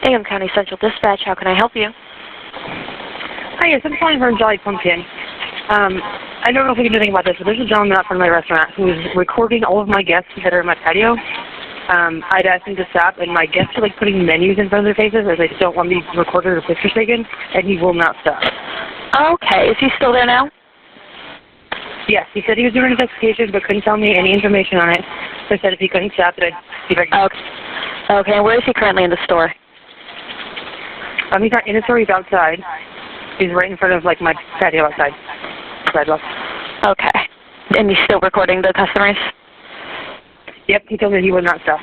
AM County Central Dispatch, how can I help you? Hi, yes, I'm calling from Jolly Pumpkin. I don't know if we can do anything about this, but there's a gentleman out front of my restaurant who is recording all of my guests that are in my patio. I'd asked him to stop, and my guests are like putting menus in front of their faces as they don't want me recorded or pictures taken, and he will not stop. Okay, is he still there now? Yes, he said he was doing an investigation, but couldn't tell me any information on it. So I said if he couldn't stop it, I'd see if I could. Okay, and where is he currently in the store? He's not in the store, he's outside. He's right in front of, like, my patio outside. Sidewalk. Okay. And he's still recording the customers? Yep, he told me he would not stop.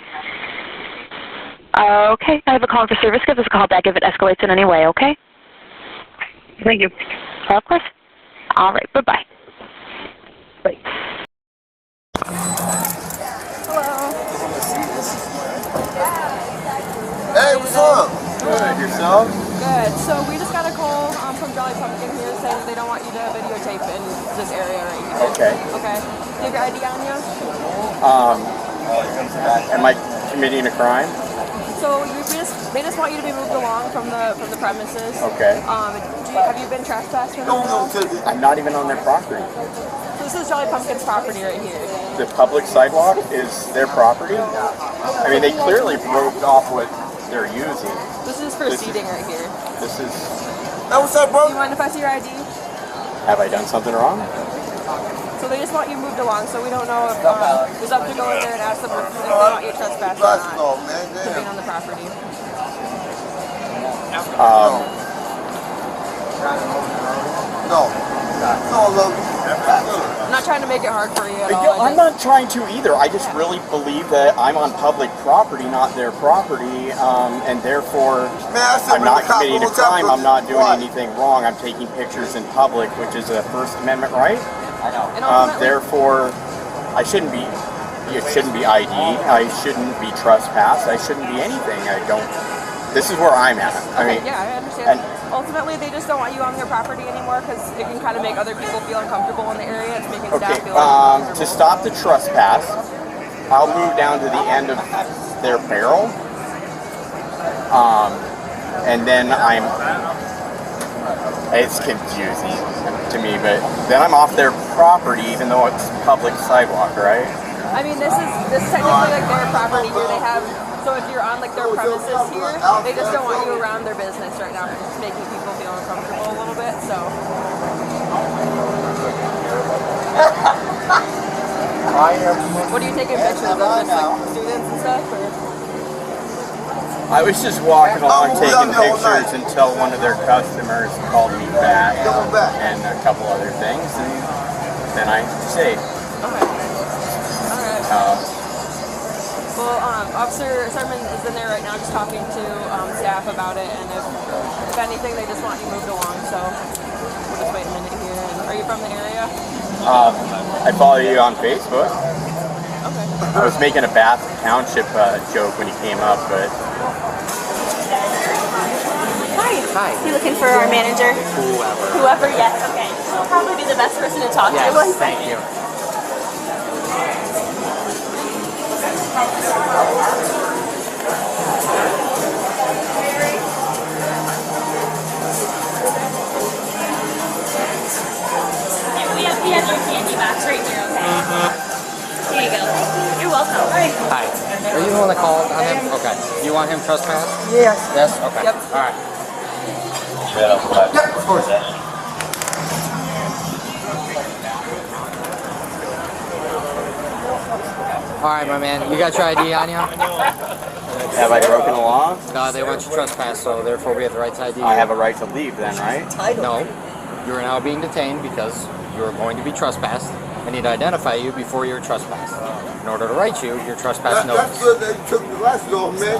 Okay, I have a call for service. Give us a call back if it escalates in any way, okay? Thank you. Of course. All right, bye-bye. Bye. Hello. Hey, what's up? Good. Yourself? Good. So we just got a call from Jolly Pumpkin here saying that they don't want you to videotape in this area right here. Okay. Okay. Do you have your ID on you? Am I committing a crime? So they just want you to be moved along from the premises. Okay. Have you been trespassed or anything? I'm not even on their property. So this is Jolly Pumpkin's property right here. The public sidewalk is their property? I mean, they clearly broke off what they're using. This is for seating right here. This is... Hey, what's up, bro? Do you mind if I see your ID? Have I done something wrong? So they just want you moved along, so we don't know if it's up to go in there and ask them if they want you trespassed or not. Being on the property. I'm not trying to make it hard for you at all. I'm not trying to either. I just really believe that I'm on public property, not their property, and therefore I'm not committing a crime. I'm not doing anything wrong. I'm taking pictures in public, which is a First Amendment right. Therefore, it shouldn't be ID'd. I shouldn't be trespassed. I shouldn't be anything. This is where I'm at. I mean, yeah, I understand. Ultimately, they just don't want you on their property anymore because it can kind of make other people feel uncomfortable in the area. It's making staff feel uncomfortable. To stop the trespass, I'll move down to the end of their barrel, and then it's confusing to me, but then I'm off their property even though it's public sidewalk, right? I mean, this is technically like their property here. They have, so if you're on like their premises here, they just don't want you around their business right now because it's making people feel uncomfortable a little bit, so. What are you taking pictures of? Just like students and stuff? Or? I was just walking along taking pictures until one of their customers called me back and a couple other things, and then I saved. Okay. Alright. Well, Officer Sermon is in there right now just talking to staff about it, and if anything, they just want you moved along, so we'll just wait a minute here. And are you from the area? I follow you on Facebook. Okay. I was making a Bath Township joke when he came up, but... Hi. You looking for our manager? Whoever, yes, okay. She'll probably be the best person to talk to. Yes, thank you. We have your candy box right here, okay? Here you go. You're welcome. Hi. Are you the one that called on him? Okay. You want him trespassed? Yes. Yes? Okay. Yep. Alright. Yeah, of course. Alright, my man. You got your ID on you? Have I broken the law? No, they want you trespassed, so therefore we have the right to ID. I have a right to leave then, right? No. You are now being detained because you are going to be trespassed. I need to identify you before you're trespassed. In order to write you your trespass notice. That's good that you took the glasses off, man.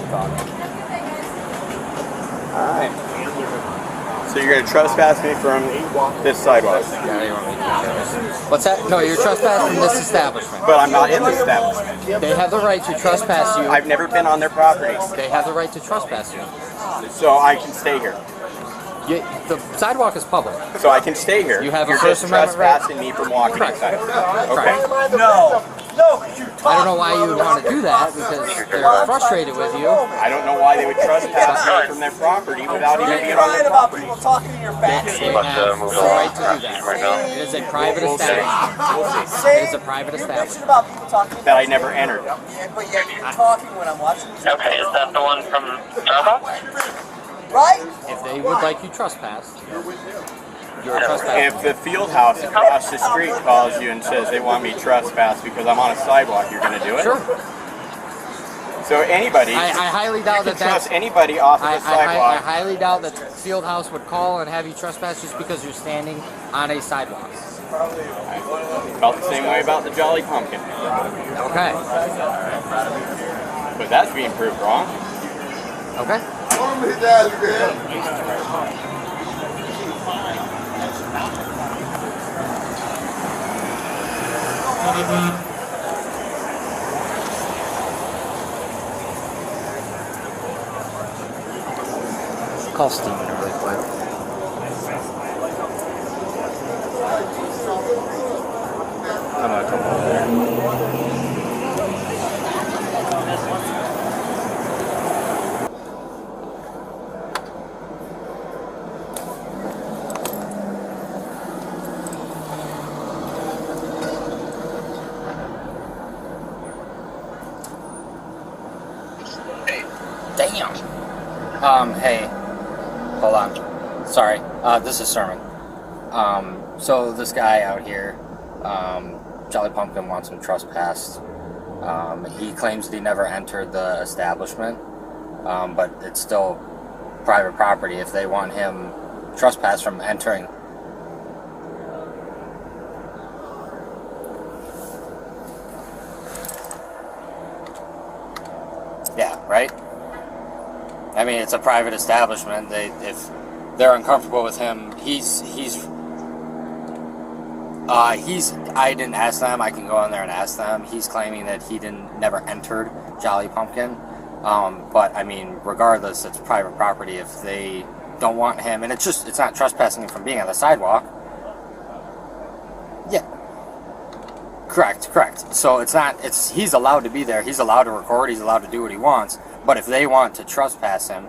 Alright. So you're going to trespass me from this sidewalk? Yeah, you want me to do What's that? No, you're trespassed from this establishment. But I'm not in the establishment. They have the right to trespass you. I've never been on their property. They have the right to trespass you. So I can stay here. The sidewalk is public. So I can stay here. You have You're a First just Amendment right. trespassing me from walking Correct. inside. Correct. Okay. No. No, because you're talking. I don't know why you would want to do that, because they're frustrated with you. I don't know why they would trespass me from their property without even being on their about property. people talking to your back. They have the right to do that. It is a private establishment. It is a private establishment. About people talking That I never entered. Yeah, but yet you're talking when I'm watching. Okay, is that the one from Starbucks? Right? If they would like you trespassed, you're trespassing. If the field house across the street calls you and says they want me trespassed because I'm on a sidewalk, you're going to do it? Sure. So anybody, I highly doubt that trust anybody off of I the sidewalk. highly doubt that Fieldhouse would call and have you trespass just because you're standing on a sidewalk. I felt the same way about the Jolly Pumpkin. Okay. But that's being proved wrong. Okay. Call Steven really quick. I'm gonna come over there. Damn. Hey. Hold on. Sorry. This is Sermon. So this guy out here, Jolly Pumpkin wants him trespassed. He claims that he never entered the establishment, but it's still private property. If they want him trespassed from entering. Yeah, right? I mean, it's a private establishment. If they're uncomfortable with him, I didn't ask them. I can go in there and ask them. He's claiming that he never entered Jolly Pumpkin. But I mean, regardless, it's private property. If they don't want him, and it's not trespassing him from being on the sidewalk. Yeah. Correct. So he's allowed to be there. He's allowed to record. He's allowed to do what he wants. But if they want to trespass him,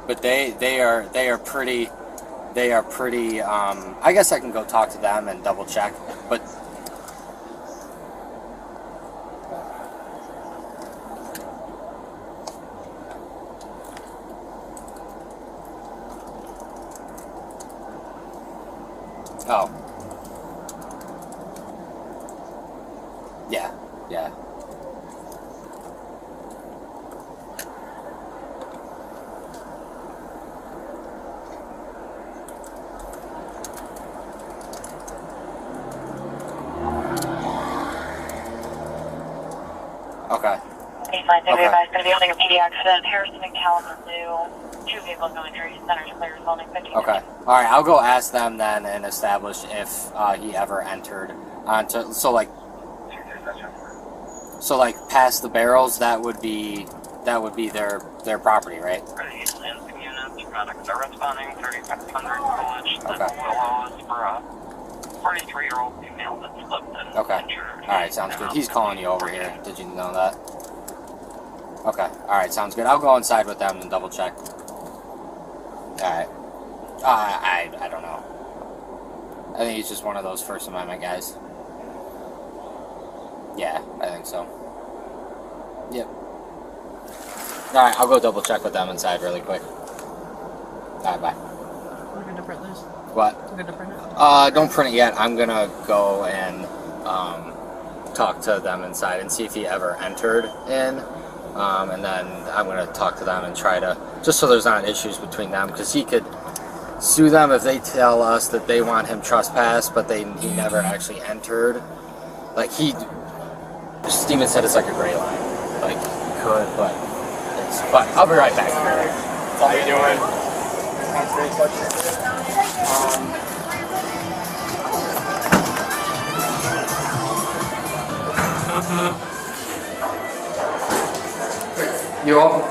but they are pretty. I guess I can go talk to them and double check, but. Oh. Yeah. Okay. 85 going to be holding a PD accident. Harrison and Kalamazoo, 2 vehicles going through center to clear zoning 15. Okay. All right. I'll go ask them then and establish if he ever entered onto. So like past the barrels, that would be their property, right? Lansing units, products are responding 3500 college. Okay. Willows for a 43-year-old female that slipped and Okay. injured. All right. Sounds good. He's calling you over here. Did you know that? Okay. All right. Sounds good. I'll go inside with them and double check. All right. I don't know. I think he's just one of those First Amendment guys. Yeah, I think so. Yep. All right. I'll go double check with them inside really quick. All right. Bye. We're going to print this. What? We're going to print it. Don't print it yet. I'm gonna go and talk to them inside and see if he ever entered in, and then I'm gonna talk to them and try to, just so there's not issues between them, because he could sue them if they tell us that they want him trespassed, but he never actually entered. Like Steven said it's like a gray line. Like he could, but I'll be right back. How you doing? You're welcome.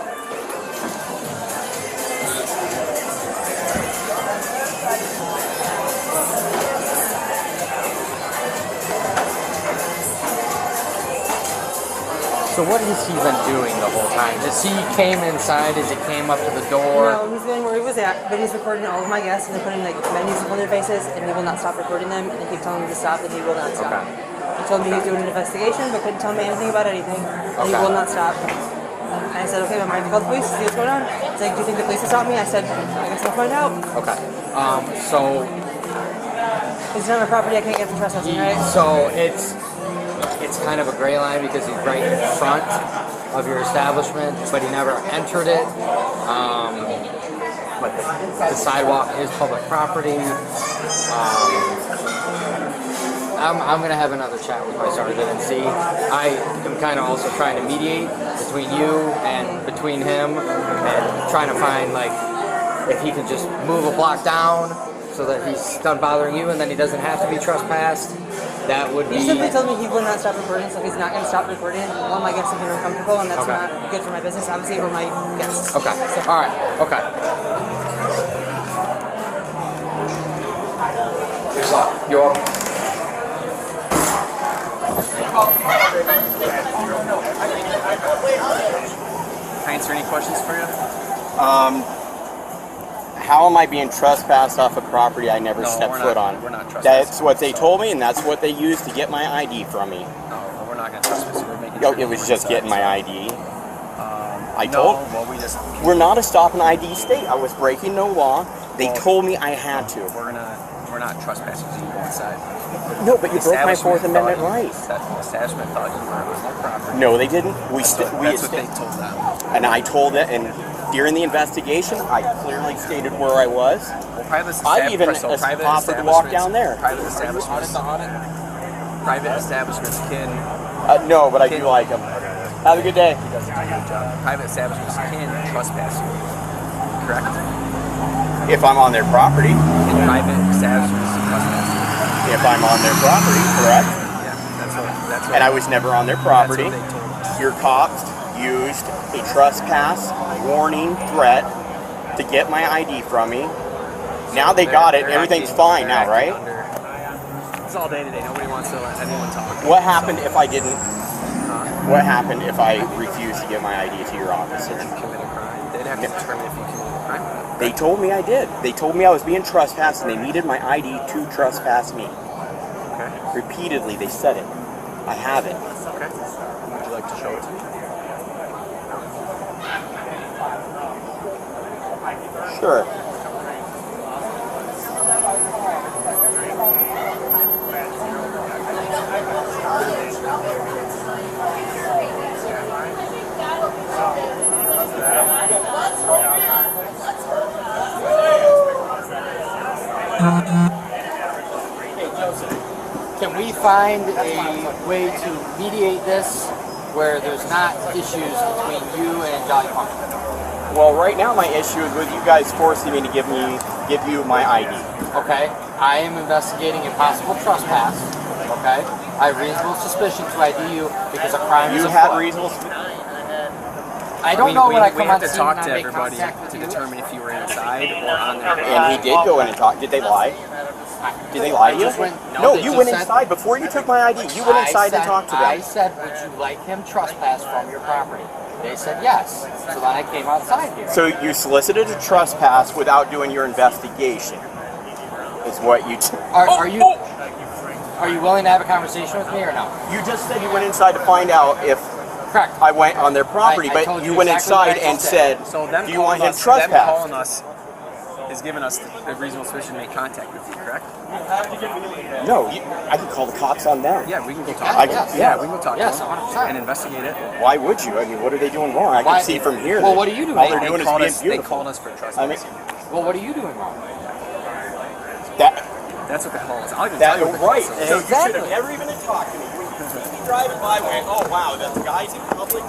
So what has he been doing the whole time? As he came inside, as he came up to the door? No, he's been where he was at, but he's recording all of my guests, and they're putting like menus on their faces, and he will not stop recording them, and they keep telling him to stop, and he will not stop. Okay. He told me he was doing an investigation, but couldn't tell me anything about anything, and he will not stop. And I said, okay, I'm going to call the police, see what's going on. He's like, do you think the police will stop me? I said, I guess I'll find out. Okay. So It's not a property I can't get for trespassing, right? So it's kind of a gray line because he's right in front of your establishment, but he never entered it. But the sidewalk is public property. I'm going to have another chat with my sergeant and see. I am kind of also trying to mediate between you and between him, and trying to find like if he can just move a block down so that he's done bothering you and then he doesn't have to be trespassed. That would be... He simply told me he would not stop recording, so he's not going to stop recording. All my guests have been uncomfortable, and that's not good for my business, obviously, or my guests. Okay. So. All right. Okay. You're welcome. Can I answer any questions for you? How am I being trespassed off a property I never stepped foot on? We're not trespassing. That's what they told me, and that's what they used to get my ID from me. No, we're not going to trespass. We're making Oh, it was just getting my ID. We're not a stop and ID state. I was breaking no law. They told me I had to. We're not trespassing because you go inside. No, but you broke my Fourth Amendment right. The establishment thought you were on their property. No, they didn't. That's what they told them. And I told it, and during the investigation, I clearly stated where I was. Well, I even offered to walk down there. Private establishments. Private establishments can. No, but I do like them. Have a good day. He doesn't do a good job. Private establishments can trespass you. Correct? If I'm on their property. And private establishments can trespass you. If I'm on their property, correct? Yeah, that's what. And I was never on their property. That's what they told us. Your cops used a trespass warning threat to get my ID from me. Now they got it. Everything's fine now, right? It's all day to day. Nobody wants to let anyone talk. What happened if I didn't? What happened if I refused to give my ID to your officer? Did you commit a crime? They'd have to determine if you committed a crime. They told me I did. They told me I was being trespassed, and they needed my ID to trespass me. Okay. Repeatedly, they said it. I have it. Okay. Would you like to show it to me? Sure. Hey, Joseph, can we find a way to mediate this where there's not issues between you and Jolly Punk? Well, right now my issue is with you guys forcing me to give you my ID. Okay, I am investigating a possible trespass. Okay, I have reasonable suspicion to ID you because a crime is afoot. You have reasonable. I don't know when I come we have on to scene talk and to I make everybody contact to with you. determine if you were inside or on there. And he did go in and talk. Did they lie? Did they lie to you? No, you went inside before you took my ID. You went inside and talked to them. I said, would you like him trespass from your property? They said yes. So then I came outside here. So you solicited a trespass without doing your investigation. Is what you. Are you willing to have a conversation with me or no? You just said you went inside to find out if. Correct. I went on their property, I told but you you went exactly inside what I and said. said, do you want him trespassed? Them calling us is giving us the reasonable suspicion to make contact with you, correct? No, I can call the cops on them. Yeah, we can go talk Yeah, to them. yes. Yeah, we can go talk Yes, to them 100%. and investigate it. Why would you? I mean, what are they doing wrong? I Why- can see from here. Well, that what are you doing? All they're They doing is called being us, beautiful. they called us for I trespassing. mean, Well, what are you doing wrong? That's what they call us. I'll even tell you what they right. call us. So you should have never even talked to me. When you see me driving by, went, oh wow, that's guys in public.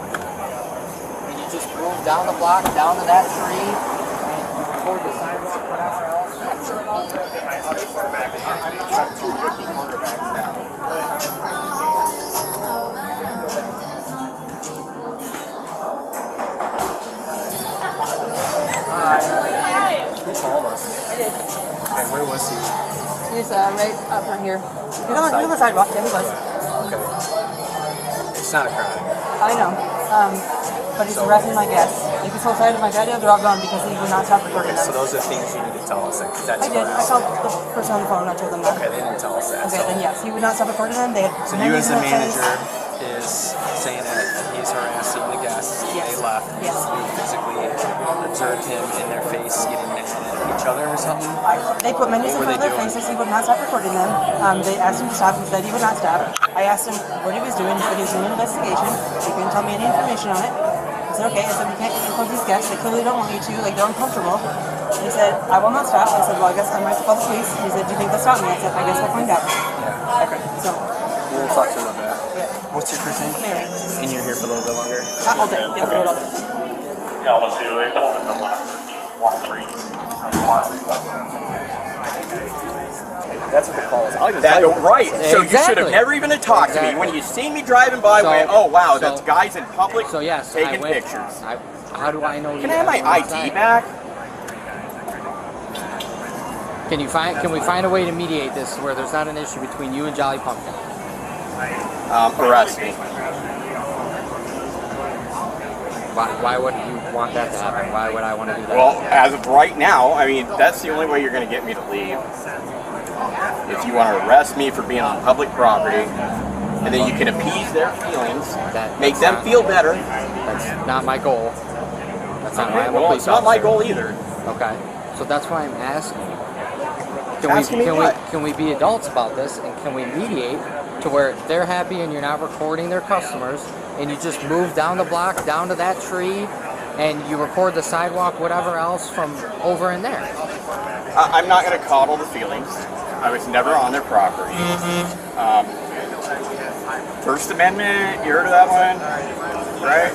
And you just move down the block, down to that tree, and you record the sidewalk, whatever else. He called us. I did. And where was he? He's right up front here. He's on the sidewalk. Yeah, he was. Okay. It's not a crime. I know. But he's harassing my guests. Like this whole side of my patio, they're all gone because he would not stop recording Okay, them. so those are things you need to tell us. Like, that's I did. I called the person on the phone and I told them that. Okay, they didn't tell us that. Okay, then yes, he would not stop recording them. They had So you as the manager is saying that he's harassing the guests. Yes. They left. Yes. You physically observed him in their face getting mad at each other or something. They put menus in What were front of they their doing? faces. He would not stop recording them. They asked him to stop. He said he would not stop. I asked him what he was doing. He said he was doing an investigation. He couldn't tell me any information on it. I said, okay. I said, we can't record these guests. They clearly don't want you to. Like, they're uncomfortable. And he said, I will not stop. I said, well, I guess I might have to call the police. He said, do you think they'll stop me? I said, I guess we'll find out. Yeah. Okay. So, We'll talk to him about that. yeah. What's your first name? Mary. And you're here for a little bit longer? All day. Yeah, we'll do it all day. That's what the call is. Right. So you should Exactly. have never even talked to me. When you see me driving by, So- went, oh wow, so- that's guys in public So yes, I taking went. pictures. How do I know? Can I have my ID back? Can we find a way to mediate this where there's not an issue between you and Jolly Pumpkin? Arrest me. Why would you want that to happen? Why would I want to do that? Well, as of right now, I mean, that's the only way you're going to get me to leave. If you want to arrest me for being on public property, and then you can appease their feelings, make them feel better. That's not my goal. That's not why I'm a Well, police it's not my officer. goal either. Okay, so that's why I'm asking. Asking me what? Can we be adults about this, and can we mediate to where they're happy and you're not recording their customers, and you just move down the block, down to that tree, and you record the sidewalk, whatever else from over in there? I'm not going to coddle the feelings. I was never on their property. First Amendment, you heard of that one? Right?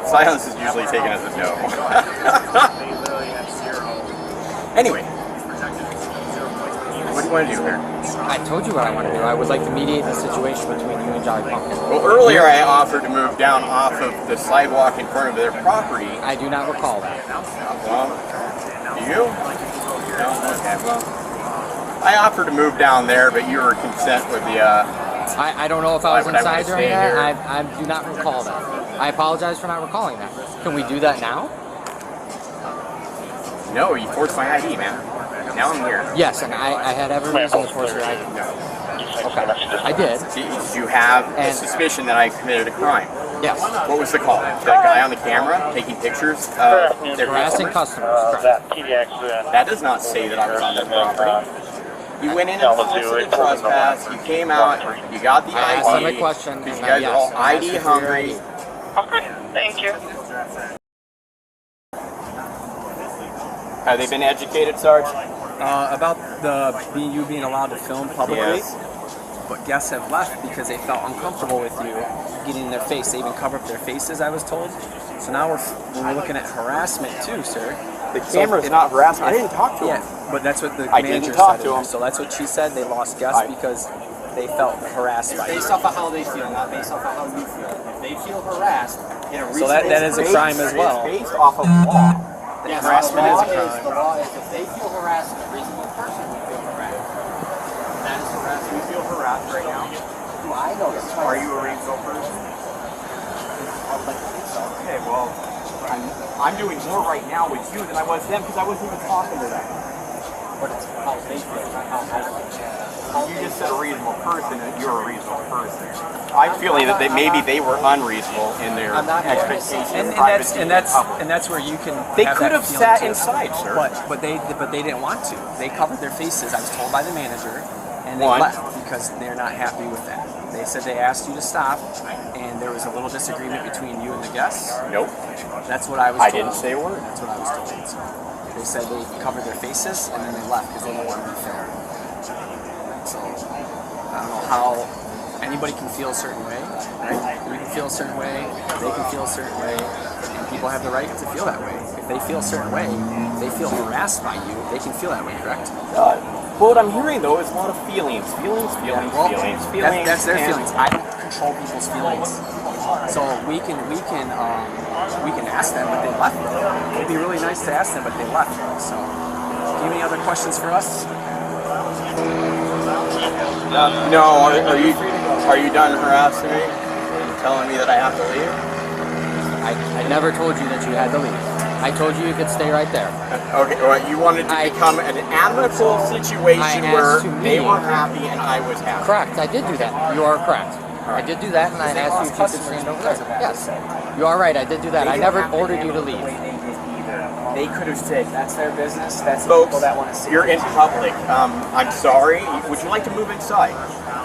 Silence is usually taken as a no. Anyway, what do you want to do here? I told you what I want to do. I would like to mediate the situation between you and Jolly Pumpkin. Well, earlier I offered to move down off of the sidewalk in front of their property. I do not recall that. Well, do you? No? Okay, well. I offered to move down there, but you were consent with the, I don't know if I was Why would I inside wanna during stay that. here? I do not recall that. I apologize for not recalling that. Can we do that now? no, you forced my ID, man. Now I'm here. Yes, and I had every reason to force your ID. Okay, I did. Did you have a And- suspicion that I committed a crime? Yes. What was the call? That guy on the camera taking pictures of their Harassing customers? customers, correct. That does not say that I was on their property. You went in and solicited trespass, you came out, you got the I asked them a ID, question, because you and guys are all yes, I asked ID you for your hungry. ID. Okay, thank you. Have they been educated, Sarge? About you being allowed to film publicly, Yes. but guests have left because they felt uncomfortable with you getting in their face. They even cover up their faces, I was told. So now we're looking at harassment too, sir. The camera's not harassment. I didn't talk to him. Yeah, but that's what the I manager didn't talk said. to him. So that's what she said. They lost guests because they felt harassed by you. Based off of how they feel, not based off of how you feel. If they feel harassed in a So that is a crime as well. It's based off of law. Yes, harassment the law is a crime. The law is if they feel harassed, a reasonable person would feel harassed. That is harassment. You feel harassed right now? Do I know this? Are you a reasonable person? Okay, well, I'm doing more right now with you than I was them because I wasn't even talking to them. But it's how they feel, not how I feel. You just said a reasonable person and you're a reasonable person. I'm feeling that maybe they were unreasonable in their I'm not here. expectation of privacy in public. and that's where you can. They have could that have feeling sat too. inside, sir. But they didn't want to. They covered their faces. I was told by the manager, and they One. left because they're not happy with that. They said they asked you to stop, and there was a little disagreement between you and the guests. Nope. That's what I was told. I didn't say a word. That's what I was told. So they said they covered their faces, and then they left because they didn't want to be fair. So I don't know how anybody can feel a certain way, right? You can feel a certain way, they can feel a certain way, and people have the right to feel that way. If they feel a certain way, they feel harassed by you, they can feel that way, correct? Well, what I'm hearing though is a lot of feelings. That's their feelings. I don't control people's feelings. So we can ask them, but they left. It'd be really nice to ask them, but they left. So, do you have any other questions for us? No. Are you done harassing me? Telling me that I have to leave? I never told you that you had to leave. I told you you could stay right there. Okay, well, you wanted to become an amicable situation where they were happy and I was happy. Correct, I did do that. You are correct. I did do that, and I asked you if you could stand over there. Yes, you are right. I did do that. I never ordered you to leave. They could have said that's their business. That's the Folks, people that want to see. you're in public. I'm sorry. Would you like to move inside?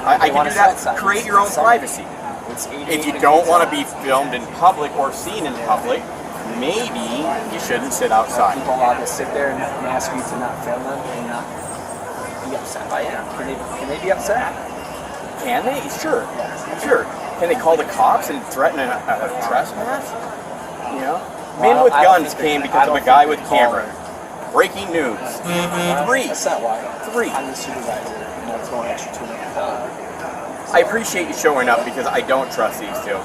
I can do that. Create your own privacy. If you don't want to be filmed in public or seen in public, maybe you shouldn't sit outside. People allowed to sit there and ask you to not film them and not be upset by it. Can they be upset? Can they? Sure. Can they call the cops and threaten a trespass? You know? Men with guns came because of a guy with camera. Breaking news. Three. That's not why. Three. I'm the supervisor, and that's going at you too. I appreciate you showing up because I don't trust these two.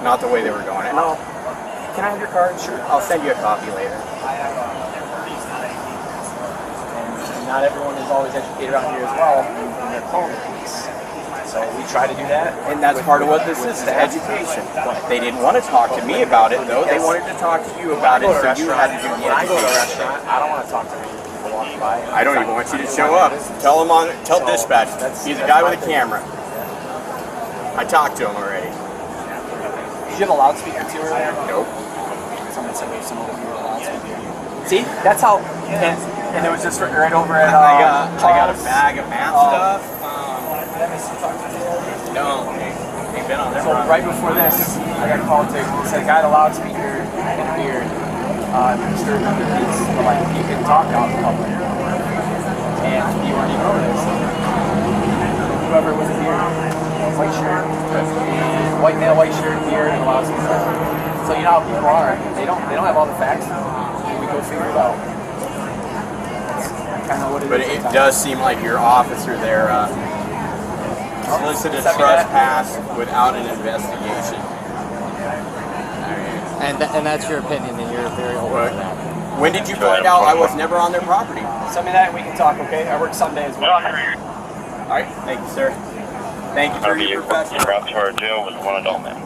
Not the way they were going. And can I have your card? Sure. I'll send you a copy later. And not everyone is always educated around here as well in their calling piece. So we try to do that. And that's part of what this is education. They didn't want to talk to me about it, though. They wanted to talk to you about it, so you had to do the When I go to a education. restaurant, I don't want to talk to people walking by. I don't even want you to show up. Tell dispatch. He's a guy with a camera. I talked to him already. Did you have a loudspeaker too earlier? Nope. Someone said we have some over here with a loudspeaker. See? That's how. And it was just right over at. I got a bag of math stuff. No, ain't been on there. So right before this, I got called to say, guy had a loudspeaker in here, disturbing the peace. But like, you can talk out in public. And you weren't even over there. So whoever was here, white shirt, white male, white shirt, beard, and a loudspeaker. So you know how people are. They don't have all the facts. We go figure it out. That's kind of what it is. But it does seem like your officer there solicited trespass without an investigation. And that's your opinion, and you're very open to that. When did you find out I was never on their property? Send me that and we can talk, okay? I work Sunday as well. All right, thank you, sir. Thank you for your professionalism. Brought to our jail with one adult man.